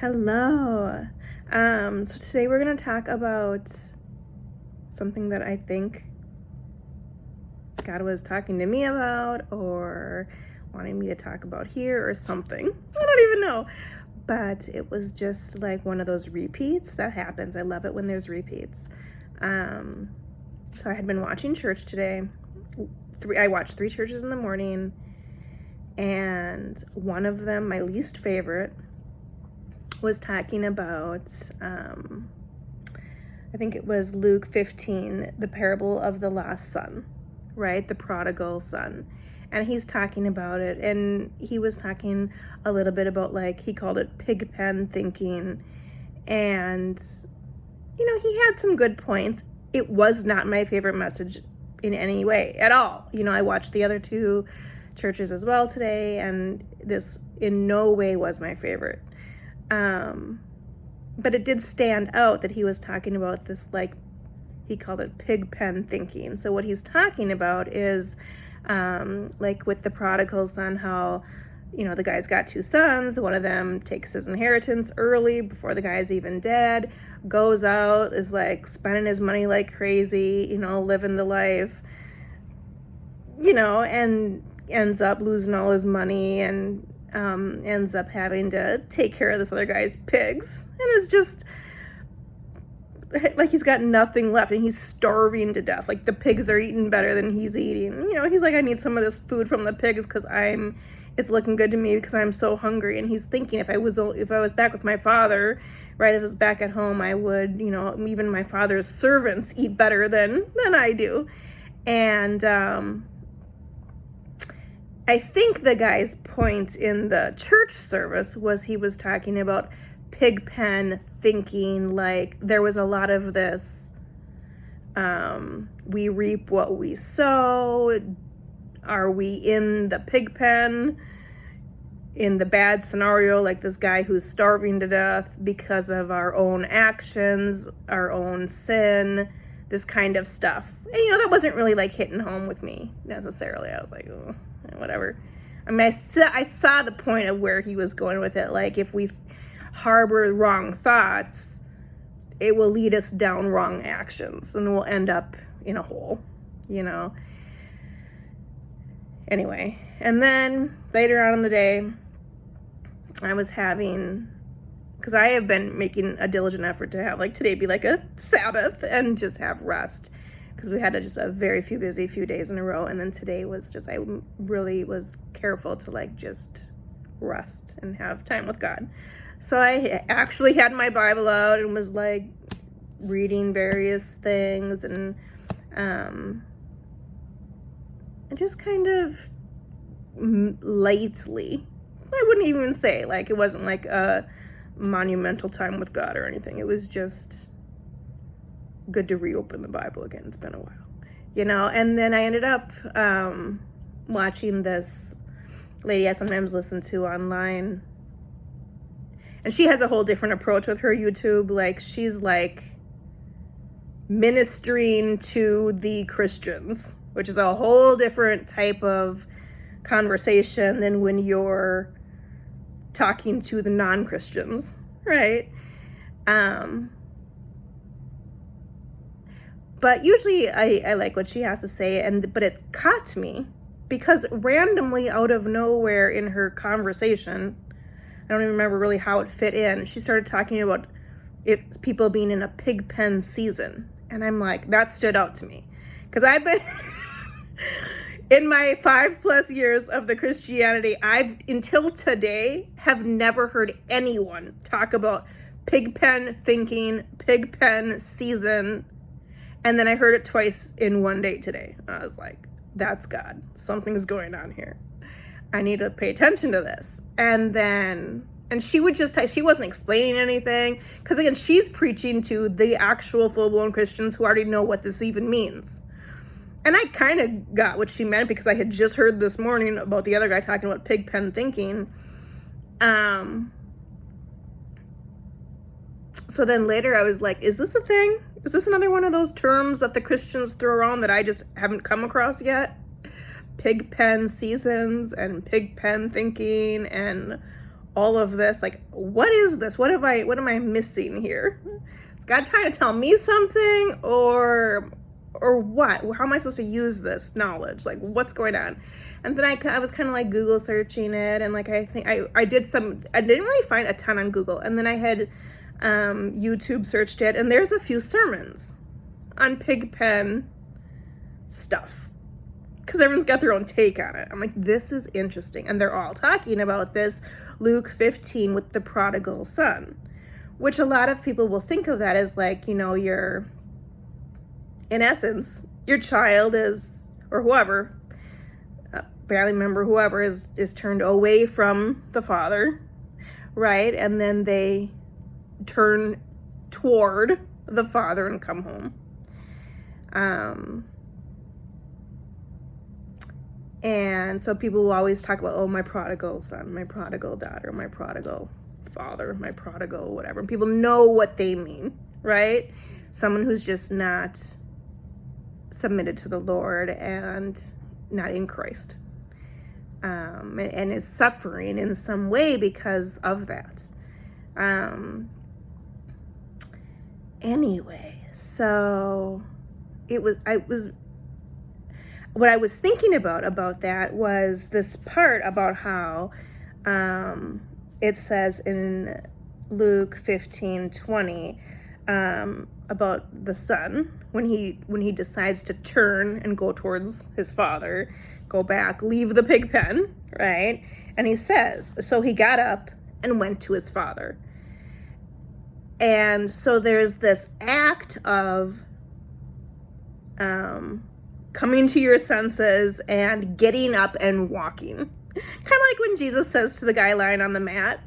Hello. So today we're going to talk about something that I think God was talking to me about or wanting me to talk about here or something. I don't even know. But it was just like one of those repeats that happens. I love it when there's repeats. So I had been watching church today. I watched 3 churches in the morning, and one of them, my least favorite, was talking about, I think it was Luke 15, the parable of the lost son, right? The prodigal son. And he's talking about it, and he was talking a little bit about, like, he called it pig pen thinking. And, he had some good points. It was not my favorite message in any way at all. I watched the other 2 churches as well today, and this in no way was my favorite. But it did stand out that he was talking about this, like, he called it pig pen thinking. So what he's talking about is, like with the prodigal son, how, the guy's got 2 sons. One of them takes his inheritance early before the guy's even dead, goes out, is like spending his money like crazy, living the life, and ends up losing all his money and ends up having to take care of this other guy's pigs, and is just like he's got nothing left and he's starving to death. Like the pigs are eating better than he's eating. He's like, I need some of this food from the pigs because it's looking good to me because I'm so hungry. And he's thinking, if I was back with my father, right, if I was back at home, I would, even my father's servants eat better than I do. And I think the guy's point in the church service was he was talking about pig pen thinking, like there was a lot of this, we reap what we sow. Are we in the pig pen in the bad scenario, like this guy who's starving to death because of our own actions, our own sin, this kind of stuff? And that wasn't really like hitting home with me necessarily. I was like, oh, whatever. I mean, I saw the point of where he was going with it. Like, if we harbor wrong thoughts, it will lead us down wrong actions and we'll end up in a hole, Anyway, and then later on in the day, I was because I have been making a diligent effort to have, like, today be like a Sabbath and just have rest, because we had just a very busy few days in a row. And then today was just, I really was careful to, like, just rest and have time with God. So I actually had my Bible out and was, like, reading various things and just kind of lightly. I wouldn't even say, like, it wasn't like a monumental time with God or anything. It was just good to reopen the Bible again. It's been a while, and then I ended up watching this lady I sometimes listen to online, and she has a whole different approach with her YouTube. Like, she's like ministering to the Christians, which is a whole different type of conversation than when you're talking to the non-Christians, right? But usually I like what she has to say, but it caught me because randomly out of nowhere in her conversation, I don't even remember really how it fit in, she started talking about people being in a pig pen season. And I'm like, that stood out to me. Because I've been, in my 5+ years of the Christianity, I've, until today, have never heard anyone talk about pig pen thinking, pig pen season. And then I heard it twice in one day today. I was like, that's God. Something's going on here. I need to pay attention to this. And she would just, she wasn't explaining anything. Because again, she's preaching to the actual full-blown Christians who already know what this even means. And I kind of got what she meant because I had just heard this morning about the other guy talking about pig pen thinking. So then later I was like, is this a thing? Is this another one of those terms that the Christians throw around that I just haven't come across yet? Pig pen seasons and pig pen thinking and all of this? Like, what is this? What am I missing here? Is God trying to tell me something, or what? How am I supposed to use this knowledge? Like, what's going on? And then I was kind of like Google searching it, and like I think I didn't really find a ton on Google, and then I had YouTube searched it, and there's a few sermons on Pigpen stuff, because everyone's got their own take on it. I'm like, this is interesting. And they're all talking about this Luke 15 with the prodigal son, which a lot of people will think of that as like, you know, in essence, your child is, or whoever, family member, whoever is turned away from the father, right? And then they turn toward the father and come home. And so people will always talk about, oh, my prodigal son, my prodigal daughter, my prodigal father, my prodigal whatever. And people know what they mean, right? Someone who's just not submitted to the Lord and not in Christ, and is suffering in some way because of that. Anyway, so what I was thinking about that was this part about how it says in Luke 15:20 about the son when he decides to turn and go towards his father, go back, leave the pig pen, right? And he says, so he got up and went to his father. And so there's this act of coming to your senses and getting up and walking. Kind of like when Jesus says to the guy lying on the mat,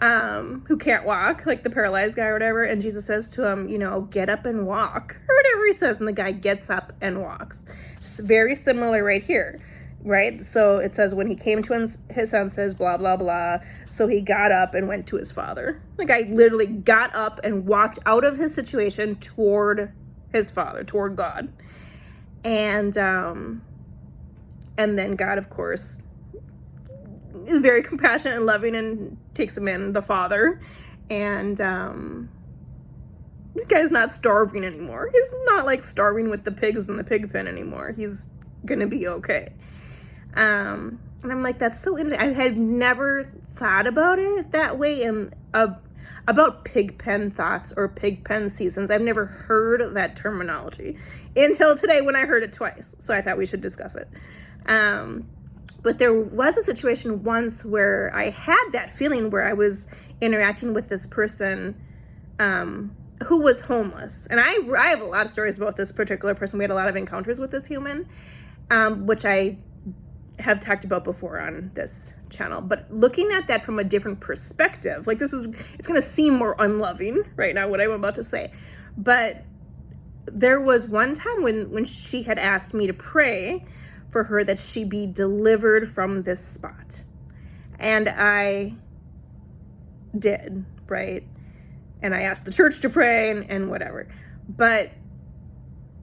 who can't walk, like the paralyzed guy or whatever, and Jesus says to him, you know, get up and walk, or whatever he says, and the guy gets up and walks. It's very similar right here, right? So it says when he came to his senses, blah, blah, blah, so he got up and went to his father. The guy literally got up and walked out of his situation toward his father, toward God. And then God, of course, is very compassionate and loving and takes him in, the father. And this guy's not starving anymore. He's not like starving with the pigs in the pig pen anymore. He's gonna be okay. And I'm like, that's so interesting. I had never thought about it that way, and about pig pen thoughts or pig pen seasons. I've never heard that terminology until today when I heard it twice. So I thought we should discuss it. But there was a situation once where I had that feeling where I was interacting with this person who was homeless. And I have a lot of stories about this particular person. We had a lot of encounters with this human, which I have talked about before on this channel. But looking at that from a different perspective, like it's going to seem more unloving right now, what I'm about to say. But there was one time when she had asked me to pray for her that she be delivered from this spot. And I did, right? And I asked the church to pray and whatever. But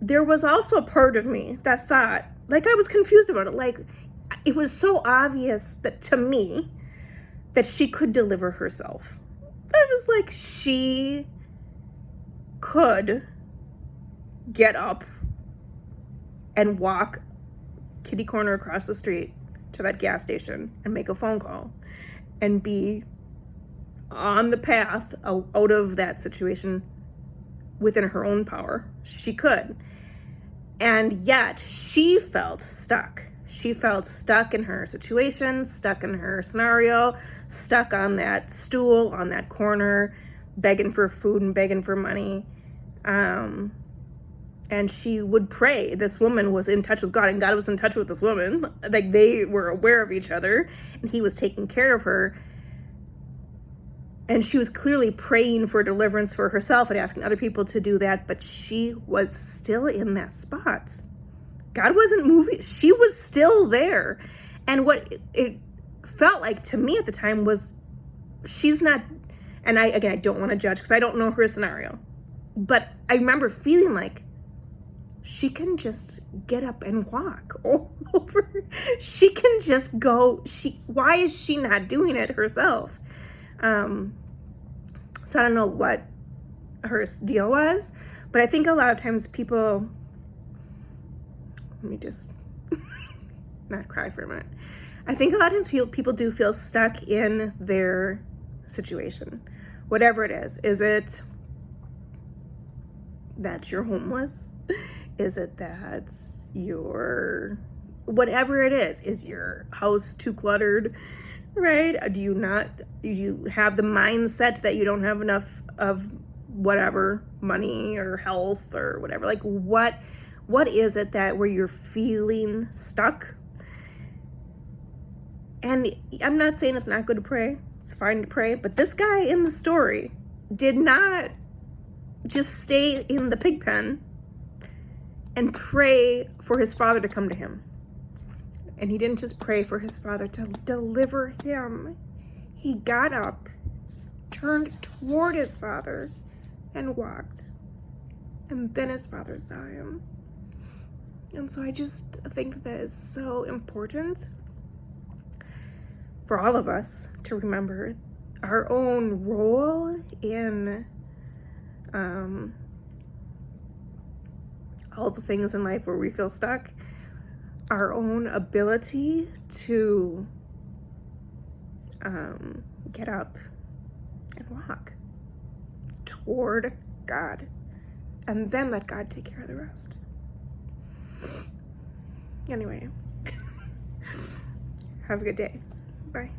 there was also a part of me that thought, like, I was confused about it. Like, it was so obvious that to me that she could deliver herself. I was like, she could get up and walk kitty corner across the street to that gas station and make a phone call and be on the path out of that situation within her own power. She could. And yet she felt stuck. She felt stuck in her situation, stuck in her scenario, stuck on that stool, on that corner, begging for food and begging for money. And she would pray. This woman was in touch with God, and God was in touch with this woman. Like, they were aware of each other, and he was taking care of her. And she was clearly praying for deliverance for herself and asking other people to do that, but she was still in that spot. God wasn't moving. She was still there. And what it felt like to me at the time was, she's not, and I don't want to judge because I don't know her scenario, but I remember feeling like she can just get up and walk all over. She can just go. Why is she not doing it herself? So I don't know what her deal was, but I think a lot of times people, let me just not cry for a minute. I think a lot of times people do feel stuck in their situation, whatever it is. Is it that you're homeless? Is it that you're, whatever it is your house too cluttered, right? Do you have the mindset that you don't have enough of whatever, money or health or whatever? Like what is it that where you're feeling stuck? And I'm not saying it's not good to pray. It's fine to pray. But this guy in the story did not just stay in the pig pen and pray for his father to come to him. And he didn't just pray for his father to deliver him. He got up, turned toward his father, and walked. And then his father saw him. And so I just think that is so important for all of us to remember our own role in all the things in life where we feel stuck, our own ability to get up and walk toward God, and then let God take care of the rest. Anyway, have a good day. Bye.